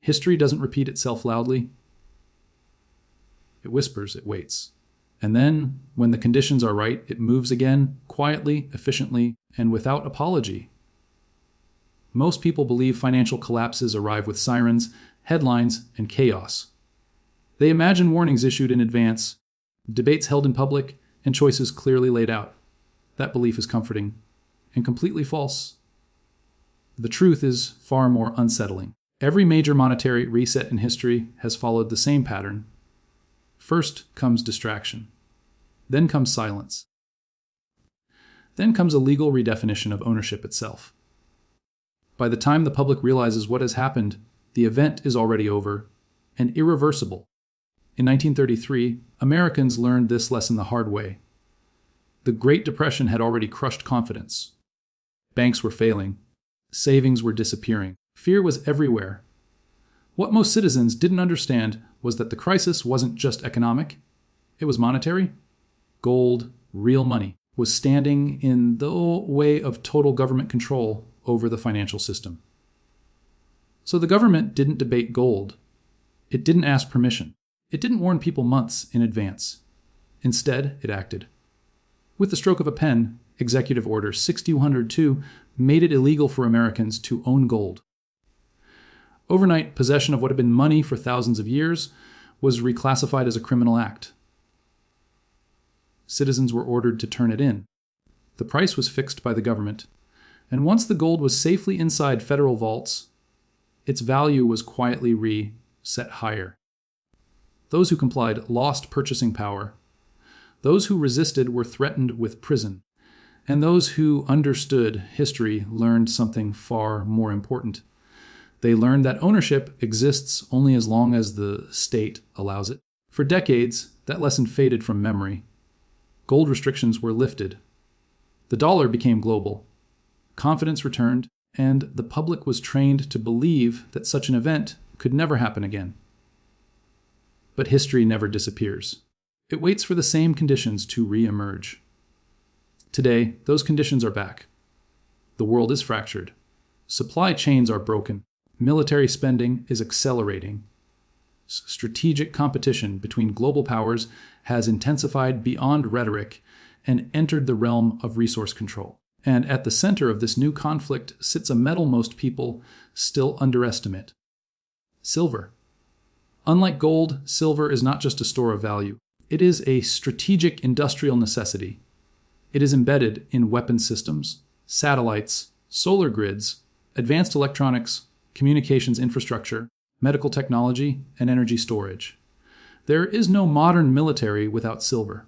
History doesn't repeat itself loudly. It whispers, it waits. And then, when the conditions are right, it moves again, quietly, efficiently, and without apology. Most people believe financial collapses arrive with sirens, headlines, and chaos. They imagine warnings issued in advance, debates held in public, and choices clearly laid out. That belief is comforting and completely false. The truth is far more unsettling. Every major monetary reset in history has followed the same pattern. First comes distraction. Then comes silence. Then comes a legal redefinition of ownership itself. By the time the public realizes what has happened, the event is already over and irreversible. In 1933, Americans learned this lesson the hard way. The Great Depression had already crushed confidence. Banks were failing. Savings were disappearing. Fear was everywhere. What most citizens didn't understand was that the crisis wasn't just economic. It was monetary. Gold, real money, was standing in the way of total government control over the financial system. So the government didn't debate gold. It didn't ask permission. It didn't warn people months in advance. Instead, it acted. With the stroke of a pen, Executive Order 6202 made it illegal for Americans to own gold. Overnight, possession of what had been money for thousands of years was reclassified as a criminal act. Citizens were ordered to turn it in. The price was fixed by the government, and once the gold was safely inside federal vaults, its value was quietly reset higher. Those who complied lost purchasing power. Those who resisted were threatened with prison. And those who understood history learned something far more important. They learned that ownership exists only as long as the state allows it. For decades, that lesson faded from memory. Gold restrictions were lifted. The dollar became global. Confidence returned, and the public was trained to believe that such an event could never happen again. But history never disappears. It waits for the same conditions to re-emerge. Today, those conditions are back. The world is fractured. Supply chains are broken. Military spending is accelerating. Strategic competition between global powers has intensified beyond rhetoric and entered the realm of resource control. And at the center of this new conflict sits a metal most people still underestimate: silver. Unlike gold, silver is not just a store of value. It is a strategic industrial necessity. It is embedded in weapon systems, satellites, solar grids, advanced electronics, communications infrastructure, medical technology, and energy storage. There is no modern military without silver.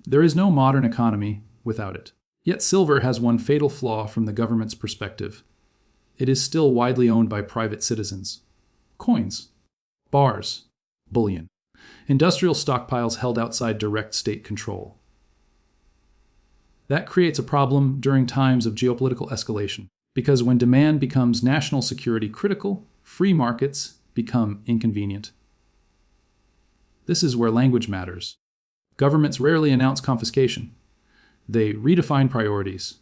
There is no modern economy without it. Yet silver has one fatal flaw from the government's perspective. It is still widely owned by private citizens. Coins, bars, bullion, industrial stockpiles held outside direct state control. That creates a problem during times of geopolitical escalation, because when demand becomes national security critical, free markets become inconvenient. This is where language matters. Governments rarely announce confiscation. They redefine priorities.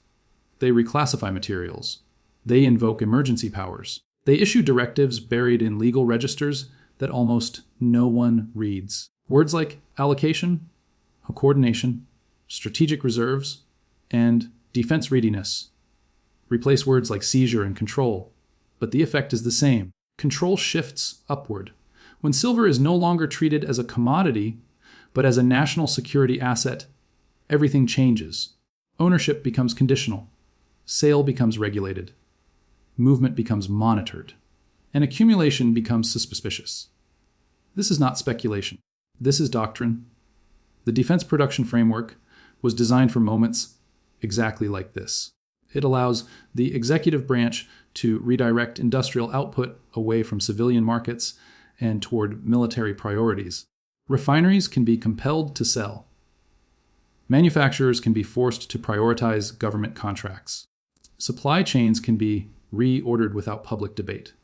They reclassify materials. They invoke emergency powers. They issue directives buried in legal registers that almost no one reads. Words like allocation, coordination, strategic reserves, and defense readiness replace words like seizure and control, but the effect is the same. Control shifts upward. When silver is no longer treated as a commodity, but as a national security asset, everything changes. Ownership becomes conditional. Sale becomes regulated. Movement becomes monitored. And accumulation becomes suspicious. This is not speculation. This is doctrine. The Defense Production Framework was designed for moments exactly like this. It allows the executive branch to redirect industrial output away from civilian markets and toward military priorities. Refineries can be compelled to sell. Manufacturers can be forced to prioritize government contracts. Supply chains can be reordered without public debate.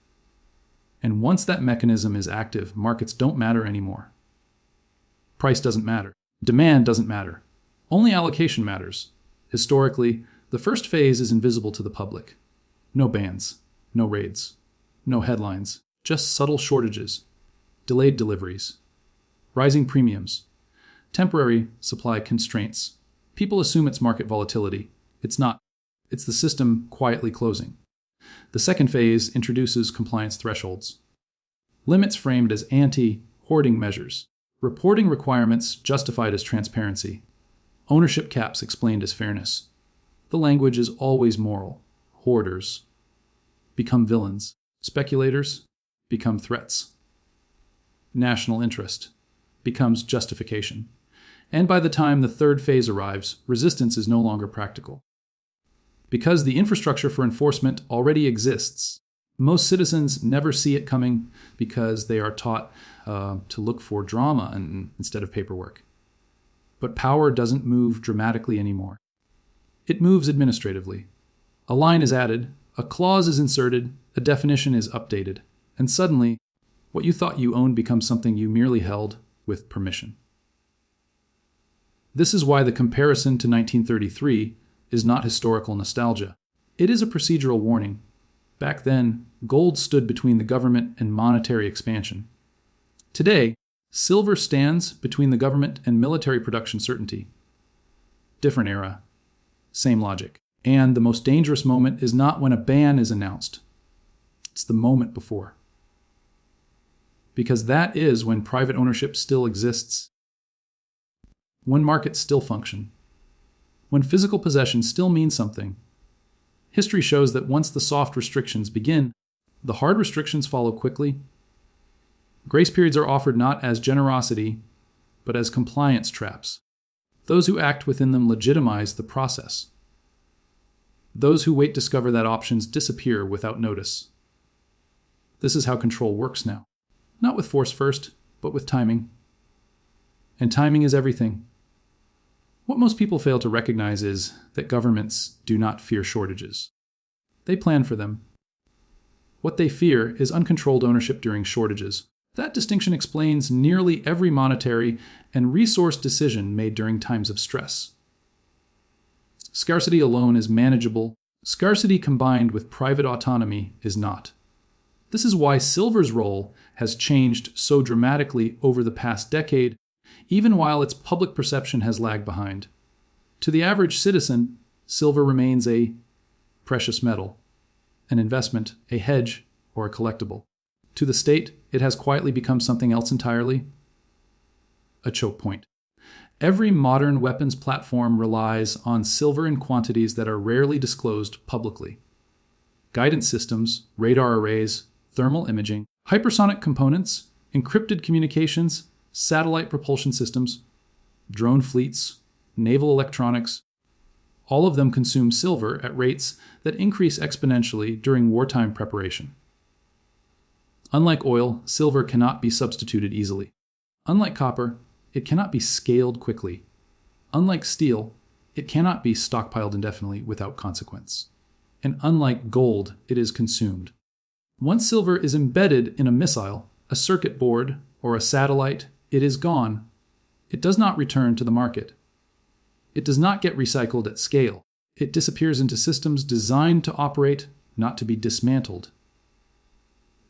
And once that mechanism is active, markets don't matter anymore. Price doesn't matter. Demand doesn't matter. Only allocation matters. Historically, the first phase is invisible to the public. No bans, no raids, no headlines, just subtle shortages, delayed deliveries, rising premiums, temporary supply constraints. People assume it's market volatility. It's not. It's the system quietly closing. The second phase introduces compliance thresholds. Limits framed as anti-hoarding measures. Reporting requirements justified as transparency. Ownership caps explained as fairness. The language is always moral. Hoarders become villains. Speculators become threats. National interest becomes justification. And by the time the third phase arrives, resistance is no longer practical. Because the infrastructure for enforcement already exists, most citizens never see it coming because they are taught to look for drama instead of paperwork. But power doesn't move dramatically anymore. It moves administratively. A line is added, a clause is inserted, a definition is updated, and suddenly, what you thought you owned becomes something you merely held with permission. This is why the comparison to 1933 is not historical nostalgia. It is a procedural warning. Back then, gold stood between the government and monetary expansion. Today, silver stands between the government and military production certainty. Different era, same logic. And the most dangerous moment is not when a ban is announced. It's the moment before. Because that is when private ownership still exists. When markets still function. When physical possession still means something. History shows that once the soft restrictions begin, the hard restrictions follow quickly. Grace periods are offered not as generosity, but as compliance traps. Those who act within them legitimize the process. Those who wait discover that options disappear without notice. This is how control works now. Not with force first, but with timing. And timing is everything. What most people fail to recognize is that governments do not fear shortages. They plan for them. What they fear is uncontrolled ownership during shortages. That distinction explains nearly every monetary and resource decision made during times of stress. Scarcity alone is manageable. Scarcity combined with private autonomy is not. This is why silver's role has changed so dramatically over the past decade, even while its public perception has lagged behind. To the average citizen, silver remains a precious metal, an investment, a hedge, or a collectible. To the state, it has quietly become something else entirely, a choke point. Every modern weapons platform relies on silver in quantities that are rarely disclosed publicly. Guidance systems, radar arrays, thermal imaging, hypersonic components, encrypted communications, satellite propulsion systems, drone fleets, naval electronics, all of them consume silver at rates that increase exponentially during wartime preparation. Unlike oil, silver cannot be substituted easily. Unlike copper, it cannot be scaled quickly. Unlike steel, it cannot be stockpiled indefinitely without consequence. And unlike gold, it is consumed. Once silver is embedded in a missile, a circuit board, or a satellite, it is gone. It does not return to the market. It does not get recycled at scale. It disappears into systems designed to operate, not to be dismantled.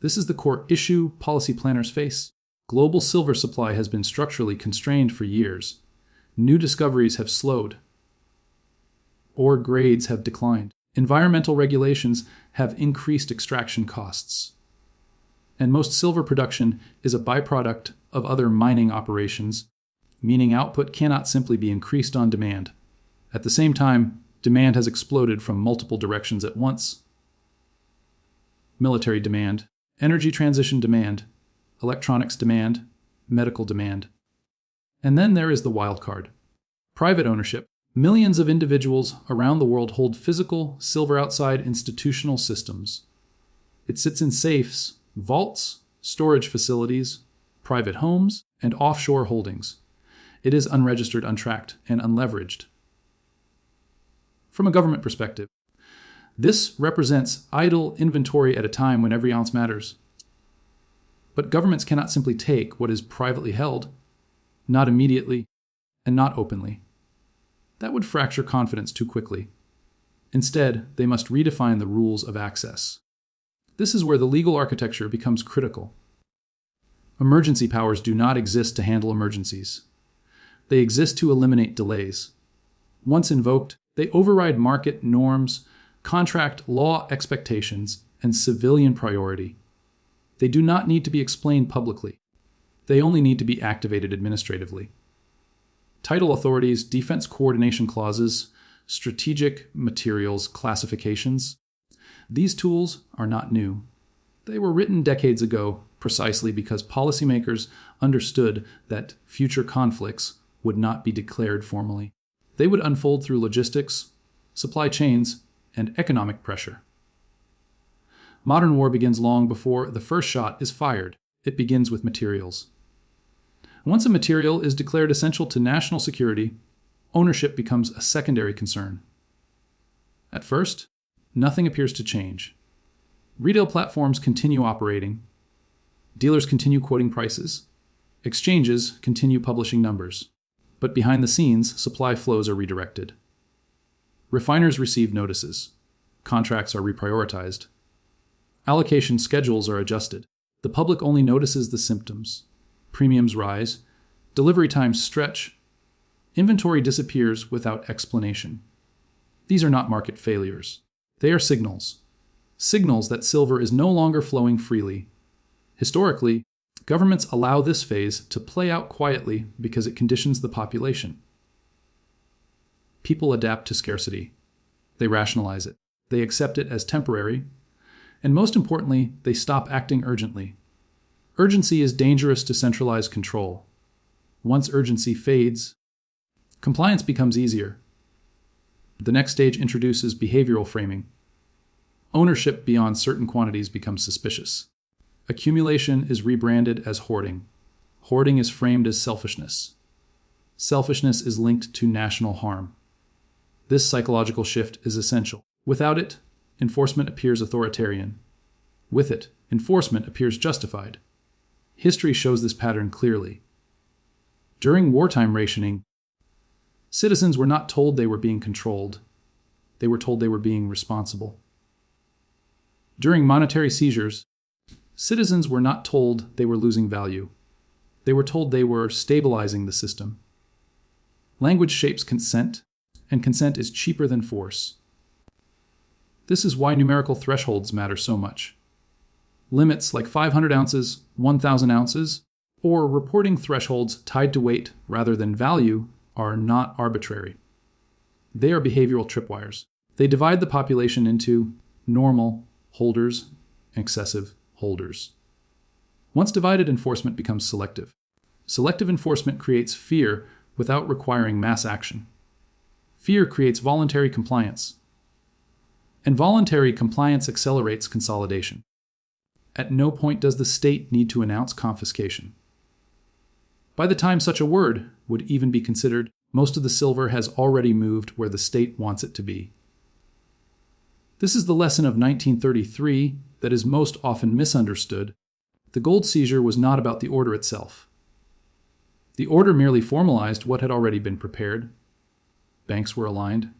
This is the core issue policy planners face. Global silver supply has been structurally constrained for years. New discoveries have slowed. Ore grades have declined. Environmental regulations have increased extraction costs. And most silver production is a byproduct of other mining operations, meaning output cannot simply be increased on demand. At the same time, demand has exploded from multiple directions at once. Military demand, energy transition demand, electronics demand, medical demand. And then there is the wild card. Private ownership. Millions of individuals around the world hold physical silver outside institutional systems. It sits in safes, vaults, storage facilities, private homes, and offshore holdings. It is unregistered, untracked, and unleveraged. From a government perspective, this represents idle inventory at a time when every ounce matters. But governments cannot simply take what is privately held, not immediately, and not openly. That would fracture confidence too quickly. Instead, they must redefine the rules of access. This is where the legal architecture becomes critical. Emergency powers do not exist to handle emergencies. They exist to eliminate delays. Once invoked, they override market norms, contract law expectations, and civilian priority. They do not need to be explained publicly. They only need to be activated administratively. Title authorities, defense coordination clauses, strategic materials classifications. These tools are not new. They were written decades ago precisely because policymakers understood that future conflicts would not be declared formally. They would unfold through logistics, supply chains, and economic pressure. Modern war begins long before the first shot is fired. It begins with materials. Once a material is declared essential to national security, ownership becomes a secondary concern. At first, nothing appears to change. Retail platforms continue operating. Dealers continue quoting prices. Exchanges continue publishing numbers. But behind the scenes, supply flows are redirected. Refiners receive notices. Contracts are reprioritized. Allocation schedules are adjusted. The public only notices the symptoms. Premiums rise. Delivery times stretch. Inventory disappears without explanation. These are not market failures. They are signals. Signals that silver is no longer flowing freely. Historically, governments allow this phase to play out quietly because it conditions the population. People adapt to scarcity. They rationalize it. They accept it as temporary. And most importantly, they stop acting urgently. Urgency is dangerous to centralized control. Once urgency fades, compliance becomes easier. The next stage introduces behavioral framing. Ownership beyond certain quantities becomes suspicious. Accumulation is rebranded as hoarding. Hoarding is framed as selfishness. Selfishness is linked to national harm. This psychological shift is essential. Without it, enforcement appears authoritarian. With it, enforcement appears justified. History shows this pattern clearly. During wartime rationing, citizens were not told they were being controlled. They were told they were being responsible. During monetary seizures, citizens were not told they were losing value. They were told they were stabilizing the system. Language shapes consent, and consent is cheaper than force. This is why numerical thresholds matter so much. Limits like 500 ounces, 1,000 ounces, or reporting thresholds tied to weight rather than value are not arbitrary. They are behavioral tripwires. They divide the population into normal holders and excessive holders. Once divided, enforcement becomes selective. Selective enforcement creates fear without requiring mass action. Fear creates voluntary compliance. And voluntary compliance accelerates consolidation. At no point does the state need to announce confiscation. By the time such a word would even be considered, most of the silver has already moved where the state wants it to be. This is the lesson of 1933 that is most often misunderstood. The gold seizure was not about the order itself. The order merely formalized what had already been prepared. Banks were aligned.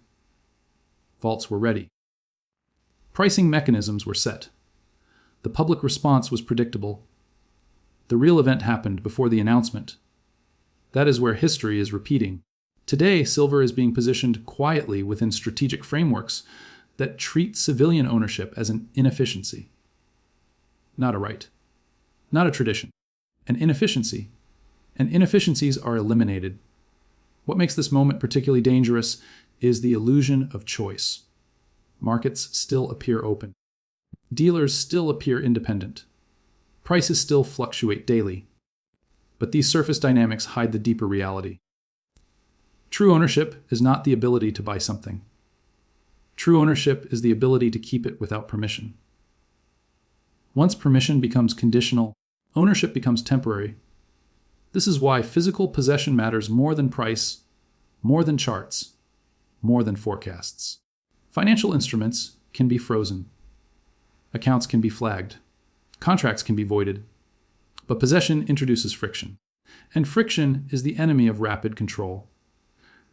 Vaults were ready. Pricing mechanisms were set. The public response was predictable. The real event happened before the announcement. That is where history is repeating. Today, silver is being positioned quietly within strategic frameworks that treat civilian ownership as an inefficiency. Not a right. Not a tradition. An inefficiency. And inefficiencies are eliminated. What makes this moment particularly dangerous is the illusion of choice. Markets still appear open. Dealers still appear independent. Prices still fluctuate daily. But these surface dynamics hide the deeper reality. True ownership is not the ability to buy something. True ownership is the ability to keep it without permission. Once permission becomes conditional, ownership becomes temporary. This is why physical possession matters more than price, more than charts, more than forecasts. Financial instruments can be frozen. Accounts can be flagged. Contracts can be voided. But possession introduces friction. And friction is the enemy of rapid control.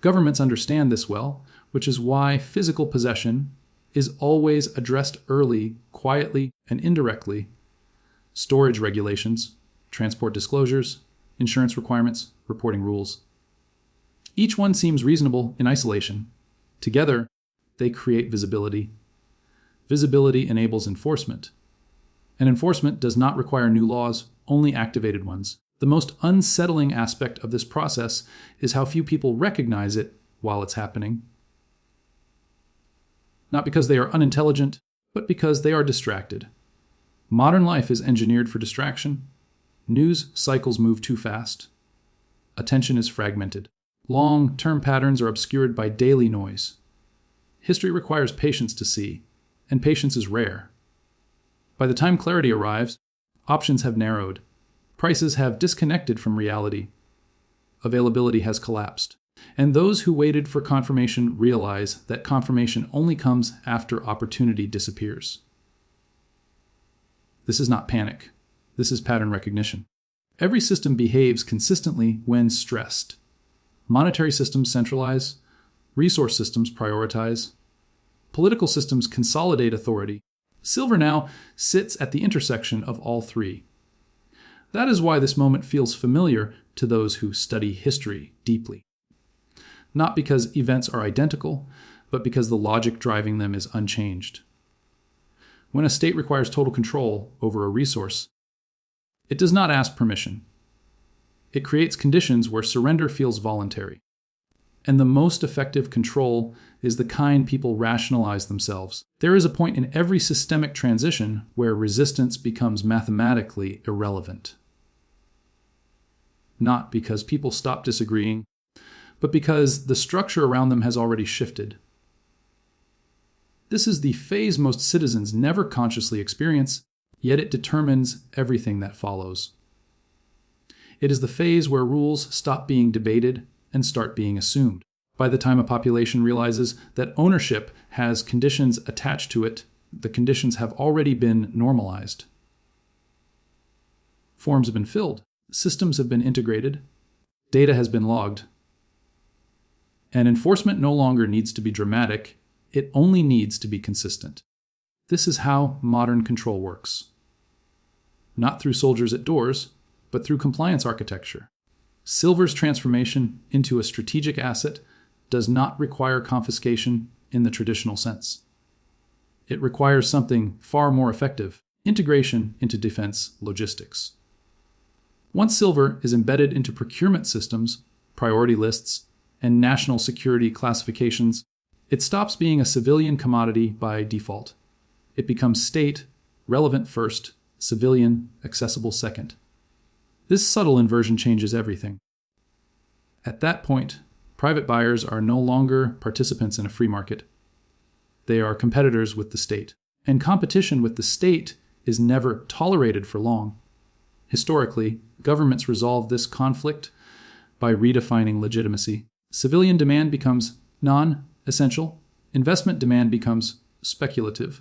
Governments understand this well, which is why physical possession is always addressed early, quietly, and indirectly. Storage regulations, transport disclosures, insurance requirements, reporting rules. Each one seems reasonable in isolation. Together, they create visibility. Visibility enables enforcement. And enforcement does not require new laws, only activated ones. The most unsettling aspect of this process is how few people recognize it while it's happening. Not because they are unintelligent, but because they are distracted. Modern life is engineered for distraction. News cycles move too fast. Attention is fragmented. Long-term patterns are obscured by daily noise. History requires patience to see, and patience is rare. By the time clarity arrives, options have narrowed. Prices have disconnected from reality. Availability has collapsed. And those who waited for confirmation realize that confirmation only comes after opportunity disappears. This is not panic. This is pattern recognition. Every system behaves consistently when stressed. Monetary systems centralize. Resource systems prioritize. Political systems consolidate authority. Silver now sits at the intersection of all three. That is why this moment feels familiar to those who study history deeply. Not because events are identical, but because the logic driving them is unchanged. When a state requires total control over a resource, it does not ask permission. It creates conditions where surrender feels voluntary. And the most effective control is the kind people rationalize themselves. There is a point in every systemic transition where resistance becomes mathematically irrelevant. Not because people stop disagreeing, but because the structure around them has already shifted. This is the phase most citizens never consciously experience, yet it determines everything that follows. It is the phase where rules stop being debated and start being assumed. By the time a population realizes that ownership has conditions attached to it, the conditions have already been normalized. Forms have been filled, systems have been integrated, data has been logged. And enforcement no longer needs to be dramatic, it only needs to be consistent. This is how modern control works. Not through soldiers at doors, but through compliance architecture. Silver's transformation into a strategic asset does not require confiscation in the traditional sense. It requires something far more effective: integration into defense logistics. Once silver is embedded into procurement systems, priority lists, and national security classifications, it stops being a civilian commodity by default. It becomes state, relevant first, civilian, accessible second. This subtle inversion changes everything. At that point, private buyers are no longer participants in a free market. They are competitors with the state. And competition with the state is never tolerated for long. Historically, governments resolve this conflict by redefining legitimacy. Civilian demand becomes non-essential. Investment demand becomes speculative.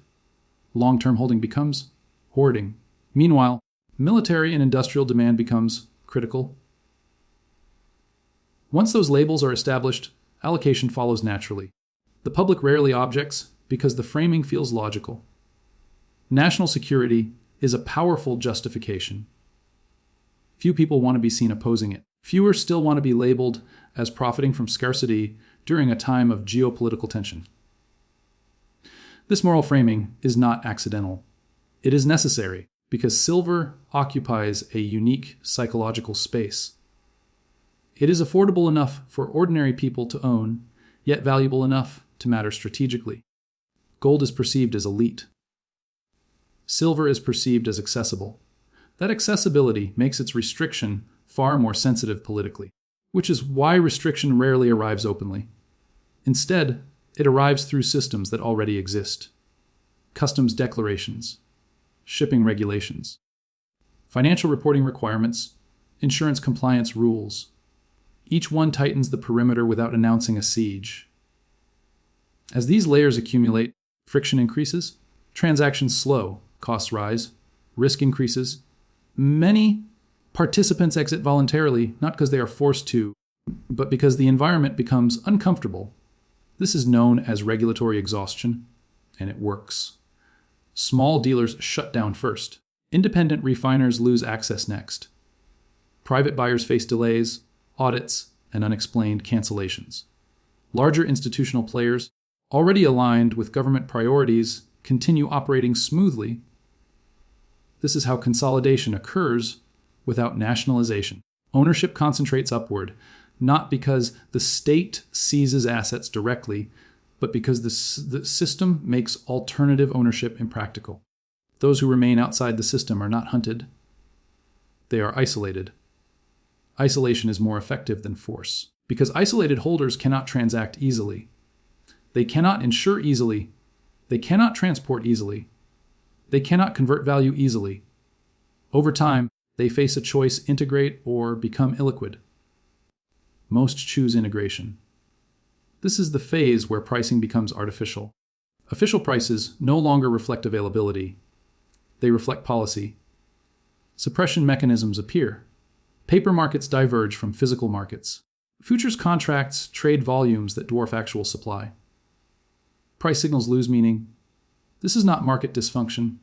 Long-term holding becomes hoarding. Meanwhile, military and industrial demand becomes critical. Once those labels are established, allocation follows naturally. The public rarely objects because the framing feels logical. National security is a powerful justification. Few people want to be seen opposing it. Fewer still want to be labeled as profiting from scarcity during a time of geopolitical tension. This moral framing is not accidental. It is necessary because silver occupies a unique psychological space. It is affordable enough for ordinary people to own, yet valuable enough to matter strategically. Gold is perceived as elite. Silver is perceived as accessible. That accessibility makes its restriction far more sensitive politically, which is why restriction rarely arrives openly. Instead, it arrives through systems that already exist. Customs declarations, shipping regulations, financial reporting requirements, insurance compliance rules. Each one tightens the perimeter without announcing a siege. As these layers accumulate, friction increases, transactions slow, costs rise, risk increases. Many participants exit voluntarily, not because they are forced to, but because the environment becomes uncomfortable. This is known as regulatory exhaustion. and it works. Small dealers shut down first. Independent refiners lose access next. Private buyers face delays, audits, and unexplained cancellations. Larger institutional players, already aligned with government priorities, continue operating smoothly. This is how consolidation occurs without nationalization. Ownership concentrates upward, not because the state seizes assets directly, but because the system makes alternative ownership impractical. Those who remain outside the system are not hunted. They are isolated. Isolation is more effective than force, because isolated holders cannot transact easily. They cannot insure easily. They cannot transport easily. They cannot convert value easily. Over time, they face a choice: integrate or become illiquid. Most choose integration. This is the phase where pricing becomes artificial. Official prices no longer reflect availability. They reflect policy. Suppression mechanisms appear. Paper markets diverge from physical markets. Futures contracts trade volumes that dwarf actual supply. Price signals lose meaning. This is not market dysfunction.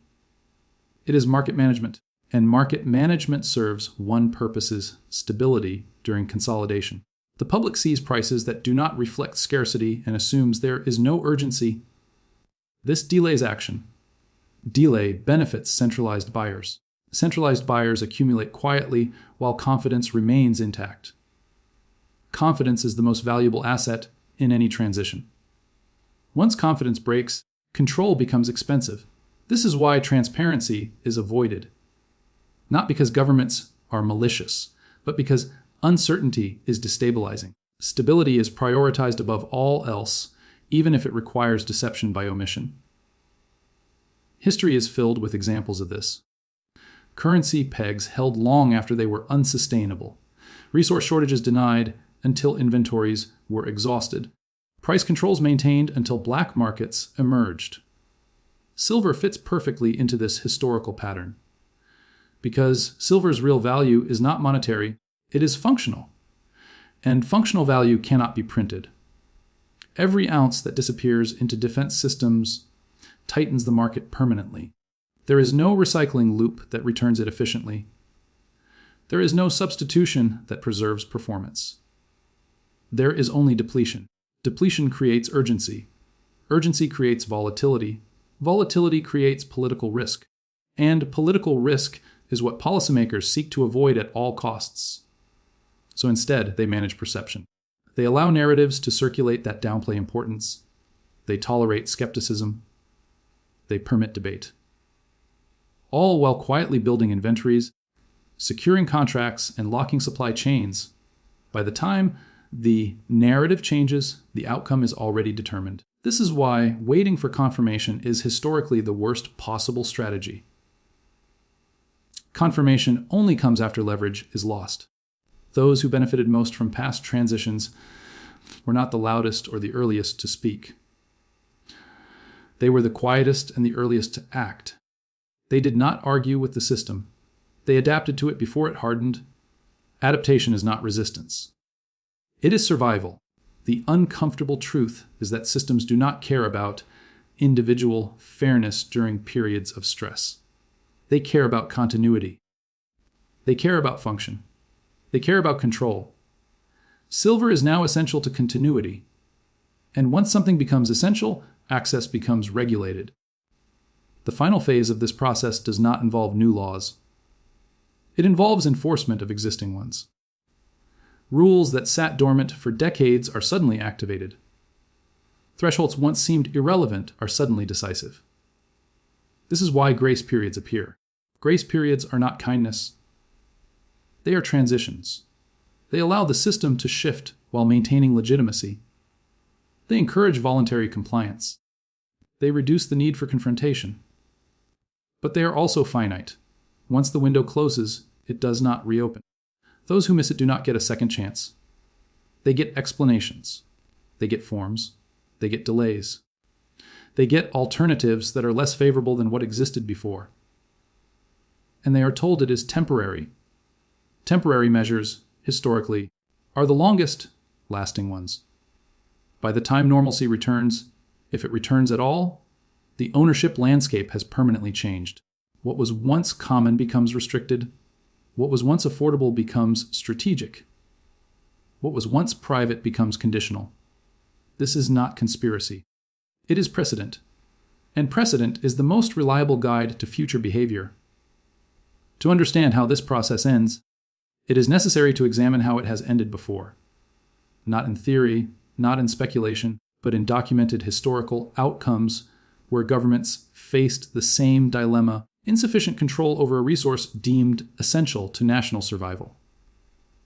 It is market management. And market management serves one purpose: stability during consolidation. The public sees prices that do not reflect scarcity and assumes there is no urgency. This delays action. Delay benefits centralized buyers. Centralized buyers accumulate quietly while confidence remains intact. Confidence is the most valuable asset in any transition. Once confidence breaks, control becomes expensive. This is why transparency is avoided. Not because governments are malicious, but because uncertainty is destabilizing. Stability is prioritized above all else, even if it requires deception by omission. History is filled with examples of this. Currency pegs held long after they were unsustainable. Resource shortages denied until inventories were exhausted. Price controls maintained until black markets emerged. Silver fits perfectly into this historical pattern. Because silver's real value is not monetary, it is functional. And functional value cannot be printed. Every ounce that disappears into defense systems tightens the market permanently. There is no recycling loop that returns it efficiently. There is no substitution that preserves performance. There is only depletion. Depletion creates urgency. Urgency creates volatility. Volatility creates political risk. And political risk is what policymakers seek to avoid at all costs. So instead, they manage perception. They allow narratives to circulate that downplay importance. They tolerate skepticism. They permit debate. All while quietly building inventories, securing contracts, and locking supply chains. By the time the narrative changes, the outcome is already determined. This is why waiting for confirmation is historically the worst possible strategy. Confirmation only comes after leverage is lost. Those who benefited most from past transitions were not the loudest or the earliest to speak. They were the quietest and the earliest to act. They did not argue with the system. They adapted to it before it hardened. Adaptation is not resistance. It is survival. The uncomfortable truth is that systems do not care about individual fairness during periods of stress. They care about continuity. They care about function. They care about control. Silver is now essential to continuity. And once something becomes essential, access becomes regulated. The final phase of this process does not involve new laws. It involves enforcement of existing ones. Rules that sat dormant for decades are suddenly activated. Thresholds once seemed irrelevant are suddenly decisive. This is why grace periods appear. Grace periods are not kindness. They are transitions. They allow the system to shift while maintaining legitimacy. They encourage voluntary compliance. They reduce the need for confrontation. But they are also finite. Once the window closes, it does not reopen. Those who miss it do not get a second chance. They get explanations. They get forms. They get delays. They get alternatives that are less favorable than what existed before. And they are told it is temporary. Temporary measures, historically, are the longest lasting ones. By the time normalcy returns, if it returns at all, The ownership landscape has permanently changed. What was once common becomes restricted. What was once affordable becomes strategic. What was once private becomes conditional. This is not conspiracy. It is precedent. And precedent is the most reliable guide to future behavior. To understand how this process ends, it is necessary to examine how it has ended before. Not in theory, not in speculation, but in documented historical outcomes where governments faced the same dilemma: insufficient control over a resource deemed essential to national survival.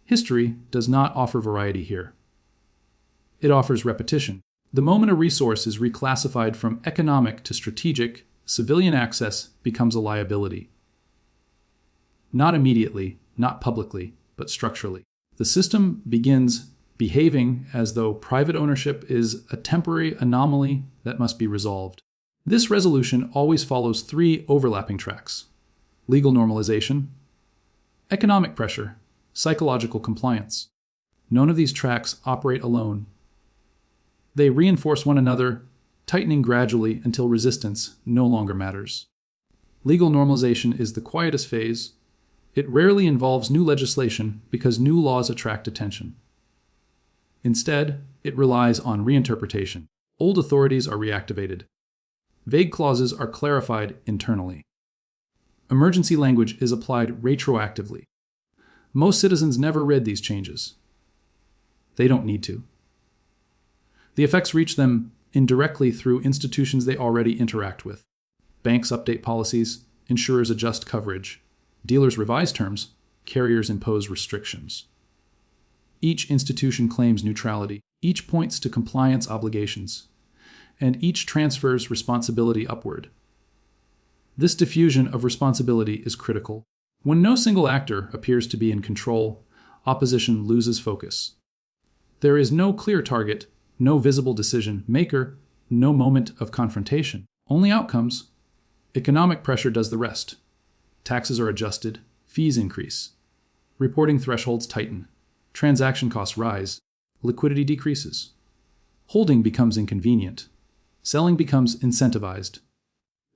History does not offer variety here. It offers repetition. The moment a resource is reclassified from economic to strategic, civilian access becomes a liability. Not immediately, not publicly, but structurally. The system begins behaving as though private ownership is a temporary anomaly that must be resolved. This resolution always follows three overlapping tracks: legal normalization, economic pressure, psychological compliance. None of these tracks operate alone. They reinforce one another, tightening gradually until resistance no longer matters. Legal normalization is the quietest phase. It rarely involves new legislation because new laws attract attention. Instead, it relies on reinterpretation. Old authorities are reactivated. Vague clauses are clarified internally. Emergency language is applied retroactively. Most citizens never read these changes. They don't need to. The effects reach them indirectly through institutions they already interact with. Banks update policies, insurers adjust coverage, dealers revise terms, carriers impose restrictions. Each institution claims neutrality, each points to compliance obligations, and each transfers responsibility upward. This diffusion of responsibility is critical. When no single actor appears to be in control, opposition loses focus. There is no clear target, no visible decision maker, no moment of confrontation. Only outcomes. Economic pressure does the rest. Taxes are adjusted, fees increase. Reporting thresholds tighten. Transaction costs rise. Liquidity decreases. Holding becomes inconvenient. Selling becomes incentivized.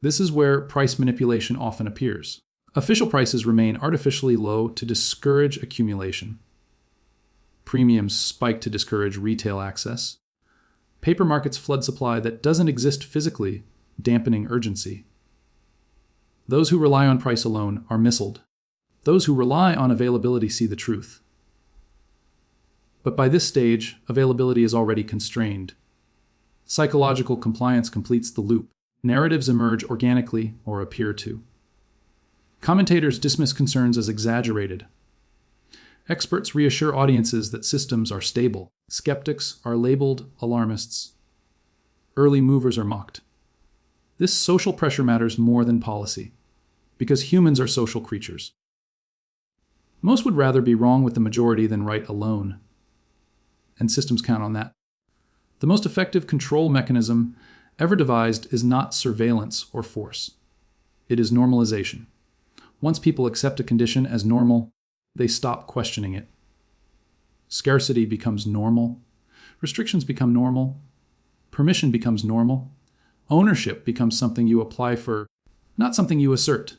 This is where price manipulation often appears. Official prices remain artificially low to discourage accumulation. Premiums spike to discourage retail access. Paper markets flood supply that doesn't exist physically, dampening urgency. Those who rely on price alone are missiled. Those who rely on availability see the truth. But by this stage, availability is already constrained. Psychological compliance completes the loop. Narratives emerge organically or appear to. Commentators dismiss concerns as exaggerated. Experts reassure audiences that systems are stable. Skeptics are labeled alarmists. Early movers are mocked. This social pressure matters more than policy, because humans are social creatures. Most would rather be wrong with the majority than right alone, and systems count on that. The most effective control mechanism ever devised is not surveillance or force. It is normalization. Once people accept a condition as normal, they stop questioning it. Scarcity becomes normal. Restrictions become normal. Permission becomes normal. Ownership becomes something you apply for, not something you assert.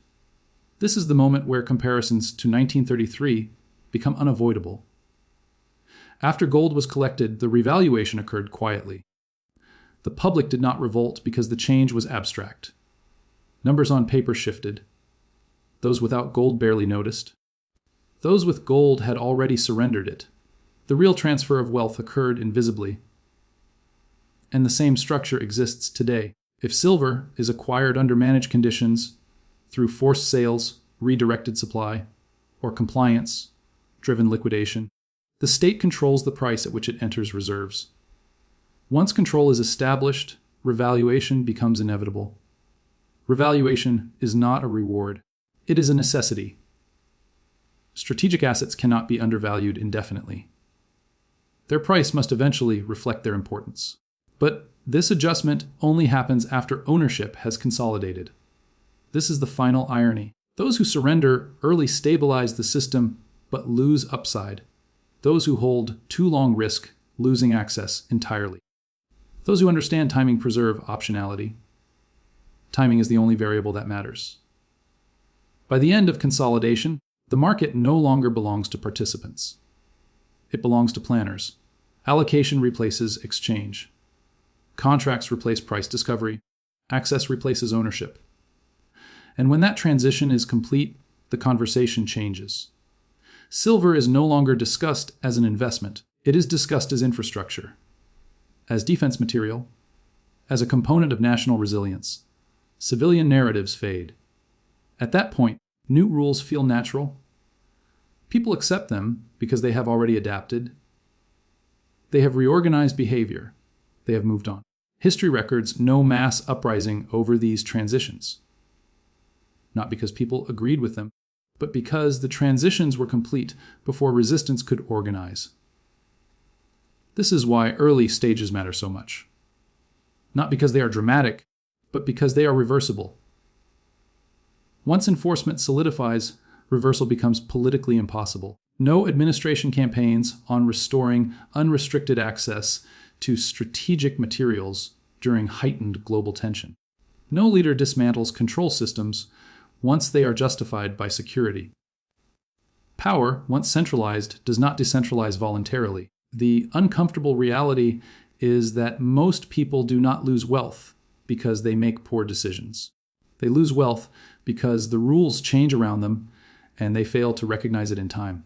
This is the moment where comparisons to 1933 become unavoidable. After gold was collected, the revaluation occurred quietly. The public did not revolt because the change was abstract. Numbers on paper shifted. Those without gold barely noticed. Those with gold had already surrendered it. The real transfer of wealth occurred invisibly. And the same structure exists today. If silver is acquired under managed conditions, through forced sales, redirected supply, or compliance-driven liquidation, the state controls the price at which it enters reserves. Once control is established, revaluation becomes inevitable. Revaluation is not a reward. It is a necessity. Strategic assets cannot be undervalued indefinitely. Their price must eventually reflect their importance. But this adjustment only happens after ownership has consolidated. This is the final irony. Those who surrender early stabilize the system, but lose upside. Those who hold too long risk losing access entirely. Those who understand timing preserve optionality. Timing is the only variable that matters. By the end of consolidation, the market no longer belongs to participants. It belongs to planners. Allocation replaces exchange. Contracts replace price discovery. Access replaces ownership. And when that transition is complete, the conversation changes. Silver is no longer discussed as an investment. It is discussed as infrastructure, as defense material, as a component of national resilience. Civilian narratives fade. At that point, new rules feel natural. People accept them because they have already adapted. They have reorganized behavior. They have moved on. History records no mass uprising over these transitions. Not because people agreed with them, but because the transitions were complete before resistance could organize. This is why early stages matter so much. Not because they are dramatic, but because they are reversible. Once enforcement solidifies, reversal becomes politically impossible. No administration campaigns on restoring unrestricted access to strategic materials during heightened global tension. No leader dismantles control systems once they are justified by security. Power, once centralized, does not decentralize voluntarily. The uncomfortable reality is that most people do not lose wealth because they make poor decisions. They lose wealth because the rules change around them and they fail to recognize it in time.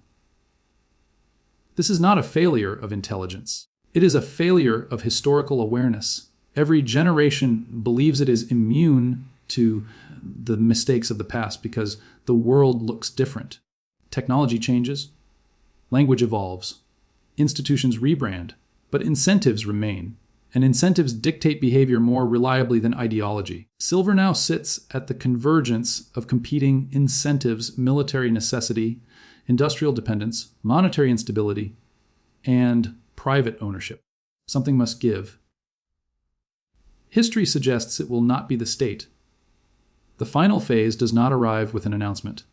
This is not a failure of intelligence. It is a failure of historical awareness. Every generation believes it is immune to the mistakes of the past because the world looks different. Technology changes, language evolves, institutions rebrand, but incentives remain, and incentives dictate behavior more reliably than ideology. Silver now sits at the convergence of competing incentives: military necessity, industrial dependence, monetary instability, and private ownership. Something must give. History suggests it will not be the state. The final phase does not arrive with an announcement.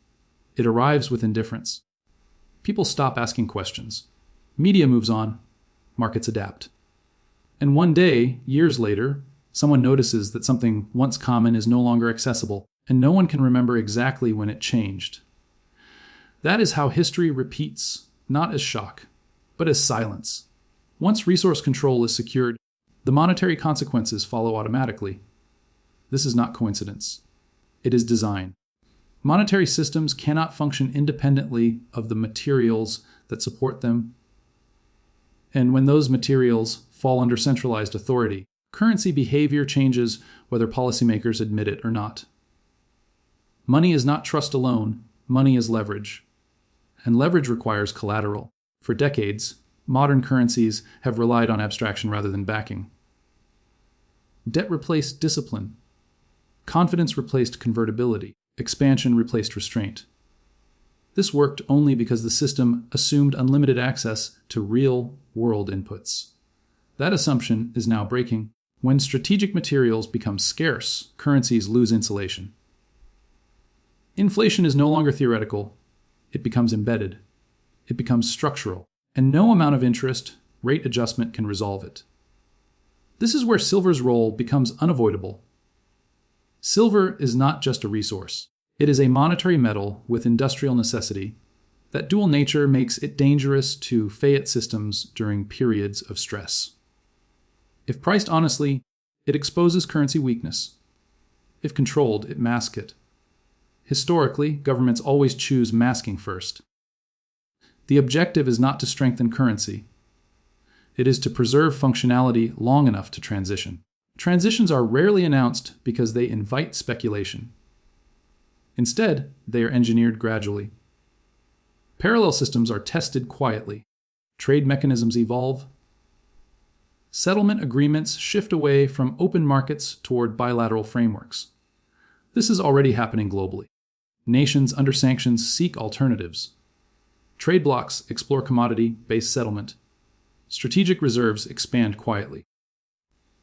It arrives with indifference. People stop asking questions. Media moves on. Markets adapt. And one day, years later, someone notices that something once common is no longer accessible, and no one can remember exactly when it changed. That is how history repeats, not as shock, but as silence. Once resource control is secured, the monetary consequences follow automatically. This is not coincidence. It is design. Monetary systems cannot function independently of the materials that support them. And when those materials fall under centralized authority, currency behavior changes whether policymakers admit it or not. Money is not trust alone. Money is leverage. And leverage requires collateral. For decades, modern currencies have relied on abstraction rather than backing. Debt replaced discipline. Confidence replaced convertibility. Expansion replaced restraint. This worked only because the system assumed unlimited access to real-world inputs. That assumption is now breaking. When strategic materials become scarce, currencies lose insulation. Inflation is no longer theoretical. It becomes embedded. It becomes structural. And no amount of interest, rate adjustment can resolve it. This is where silver's role becomes unavoidable. Silver is not just a resource. It is a monetary metal with industrial necessity. That dual nature makes it dangerous to fiat systems during periods of stress. If priced honestly, it exposes currency weakness. If controlled, it masks it. Historically, governments always choose masking first. The objective is not to strengthen currency. It is to preserve functionality long enough to transition. Transitions are rarely announced because they invite speculation. Instead, they are engineered gradually. Parallel systems are tested quietly. Trade mechanisms evolve. Settlement agreements shift away from open markets toward bilateral frameworks. This is already happening globally. Nations under sanctions seek alternatives. Trade blocs explore commodity-based settlement. Strategic reserves expand quietly.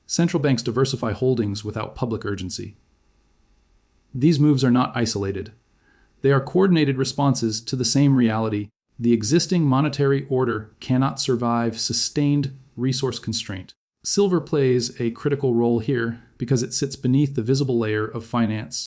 Central banks diversify holdings without public urgency. These moves are not isolated. They are coordinated responses to the same reality. The existing monetary order cannot survive sustained resource constraint. Silver plays a critical role here because it sits beneath the visible layer of finance.